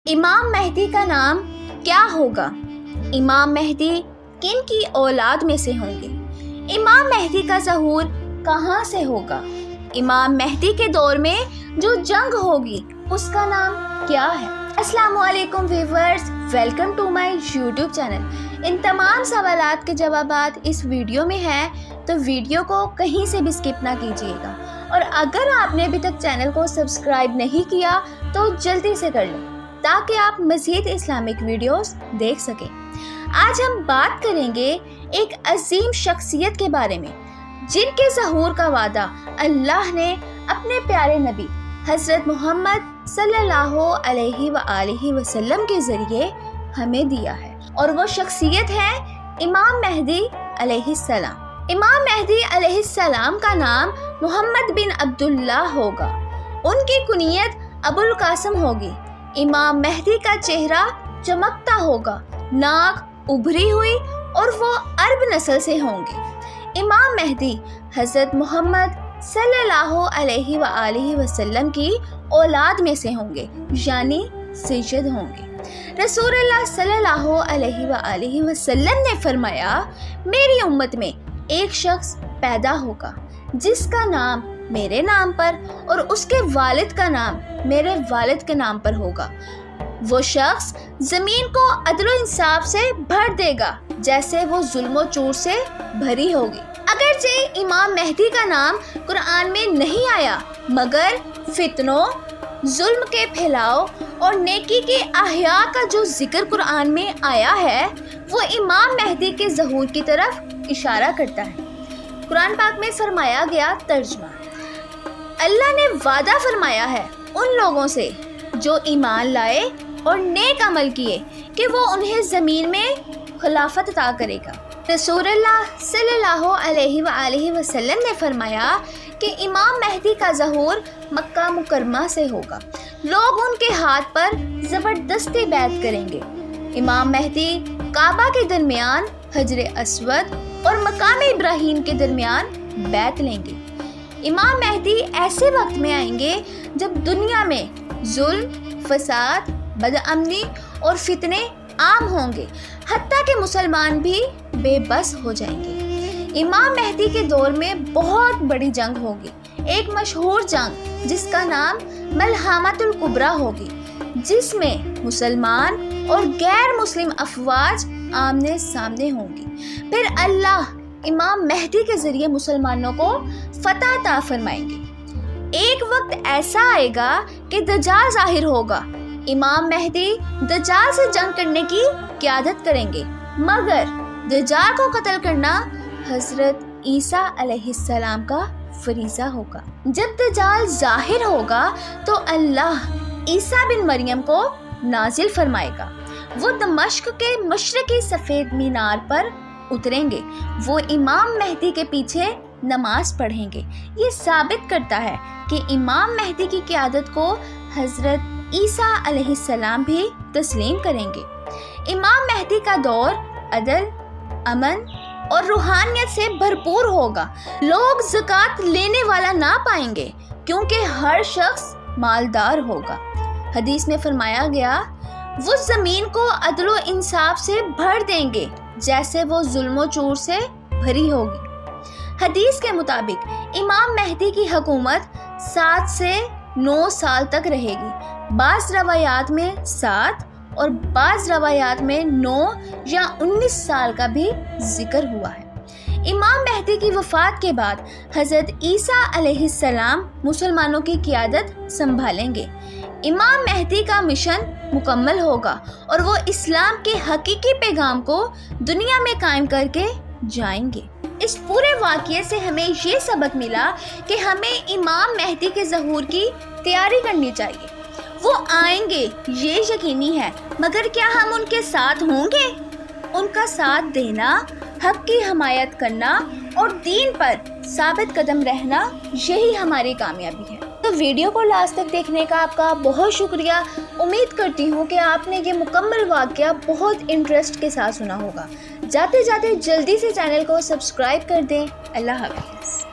امام مہدی کا نام کیا ہوگا؟ امام مہدی کن کی اولاد میں سے ہوں گے؟ امام مہدی کا ظہور کہاں سے ہوگا؟ امام مہدی کے دور میں جو جنگ ہوگی اس کا نام کیا ہے؟ السلام علیکم viewers, welcome to my YouTube channel. ان تمام سوالات کے جوابات اس ویڈیو میں ہیں، تو ویڈیو کو کہیں سے بھی سکپ نہ کیجیے گا، اور اگر آپ نے ابھی تک چینل کو سبسکرائب نہیں کیا تو جلدی سے کر لیں تاکہ آپ مزید اسلامک ویڈیوز دیکھ سکیں۔ آج ہم بات کریں گے ایک عظیم شخصیت کے بارے میں جن کے ظہور کا وعدہ اللہ نے اپنے پیارے نبی حضرت محمد صلی اللہ علیہ وآلہ وسلم کے ذریعے ہمیں دیا ہے، اور وہ شخصیت ہے امام مہدی علیہ السلام۔ امام مہدی علیہ السلام کا نام محمد بن عبداللہ ہوگا، ان کی کنیت ابو القاسم ہوگی۔ امام مہدی کا چہرہ چمکتا ہوگا، ناک ابھری ہوئی، اور وہ عرب نسل سے ہوں گے۔ امام مہدی حضرت محمد صلی اللہ علیہ وآلہ وسلم کی اولاد میں سے ہوں گے، یعنی سید ہوں گے۔ رسول اللہ صلی اللہ علیہ وآلہ وسلم نے فرمایا، میری امت میں ایک شخص پیدا ہوگا جس کا نام میرے نام پر اور اس کے والد کا نام میرے والد کے نام پر ہوگا۔ وہ شخص زمین کو عدل و انصاف سے بھر دے گا جیسے وہ ظلم و چور سے بھری ہوگی۔ اگرچہ امام مہدی کا نام قرآن میں نہیں آیا، مگر فتنوں، ظلم کے پھیلاؤ اور نیکی کے احیاء کا جو ذکر قرآن میں آیا ہے وہ امام مہدی کے ظہور کی طرف اشارہ کرتا ہے۔ قرآن پاک میں فرمایا گیا ترجمہ، اللہ نے وعدہ فرمایا ہے ان لوگوں سے جو ایمان لائے اور نیک عمل کیے کہ وہ انہیں زمین میں خلافت عطا کرے گا۔ رسول اللہ صلی اللہ علیہ وآلہ وسلم نے فرمایا کہ امام مہدی کا ظہور مکہ مکرمہ سے ہوگا، لوگ ان کے ہاتھ پر زبردستی بیعت کریں گے۔ امام مہدی کعبہ کے درمیان حجر اسود اور مقام ابراہیم کے درمیان بیعت لیں گے۔ امام مہدی ایسے وقت میں آئیں گے جب دنیا میں ظلم، فساد، بدامنی اور فتنے عام ہوں گے، حتیٰ کہ مسلمان بھی بے بس ہو جائیں گے۔ امام مہدی کے دور میں بہت بڑی جنگ ہوگی، ایک مشہور جنگ جس کا نام ملحمۃ الکبریٰ ہوگی، جس میں مسلمان اور غیر مسلم افواج آمنے سامنے ہوں گی۔ پھر اللہ امام مہدی کے ذریعے مسلمانوں کو فتح عطا فرمائیں گے۔ ایک وقت ایسا آئے گا کہ دجال ظاہر ہوگا، امام مہدی دجال سے جنگ کرنے کی قیادت کریں گے، مگر دجال کو قتل کرنا حضرت عیسیٰ علیہ السلام کا فریضہ ہوگا۔ جب دجال ظاہر ہوگا تو اللہ عیسیٰ بن مریم کو نازل فرمائے گا، وہ دمشق کے مشرقی سفید مینار پر اتریں گے، وہ امام مہدی کے پیچھے نماز پڑھیں گے۔ یہ ثابت کرتا ہے کہ امام مہدی کی قیادت کو حضرت عیسیٰ علیہ السلام بھی تسلیم کریں گے۔ امام مہدی کا دور عدل، امن اور روحانیت سے بھرپور ہوگا۔ لوگ زکوٰۃ لینے والا نہ پائیں گے کیونکہ ہر شخص مالدار ہوگا۔ حدیث میں فرمایا گیا، وہ زمین کو عدل و انصاف سے بھر دیں گے جیسے وہ ظلم و چور سے بھری ہوگی۔ حدیث کے مطابق امام مہدی کی حکومت 7 سے 9 سال تک رہے گی۔ بعض روایات میں 7 اور بعض روایات میں 9 یا 19 سال کا بھی ذکر ہوا ہے۔ امام مہدی کی وفات کے بعد حضرت عیسیٰ علیہ السلام مسلمانوں کی قیادت سنبھالیں گے۔ امام مہدی کا مشن مکمل ہوگا اور وہ اسلام کے حقیقی پیغام کو دنیا میں قائم کر کے جائیں گے۔ اس پورے واقعے سے ہمیں یہ سبق ملا کہ ہمیں امام مہدی کے ظہور کی تیاری کرنی چاہیے۔ وہ آئیں گے یہ یقینی ہے، مگر کیا ہم ان کے ساتھ ہوں گے؟ ان کا ساتھ دینا، حق کی حمایت کرنا اور دین پر ثابت قدم رہنا، یہی ہماری کامیابی ہے۔ تو ویڈیو کو لاسٹ تک دیکھنے کا آپ کا بہت شکریہ۔ امید کرتی ہوں کہ آپ نے یہ مکمل واقعہ بہت انٹرسٹ کے ساتھ سنا ہوگا۔ جاتے جاتے جلدی سے چینل کو سبسکرائب کر دیں۔ اللہ حافظ۔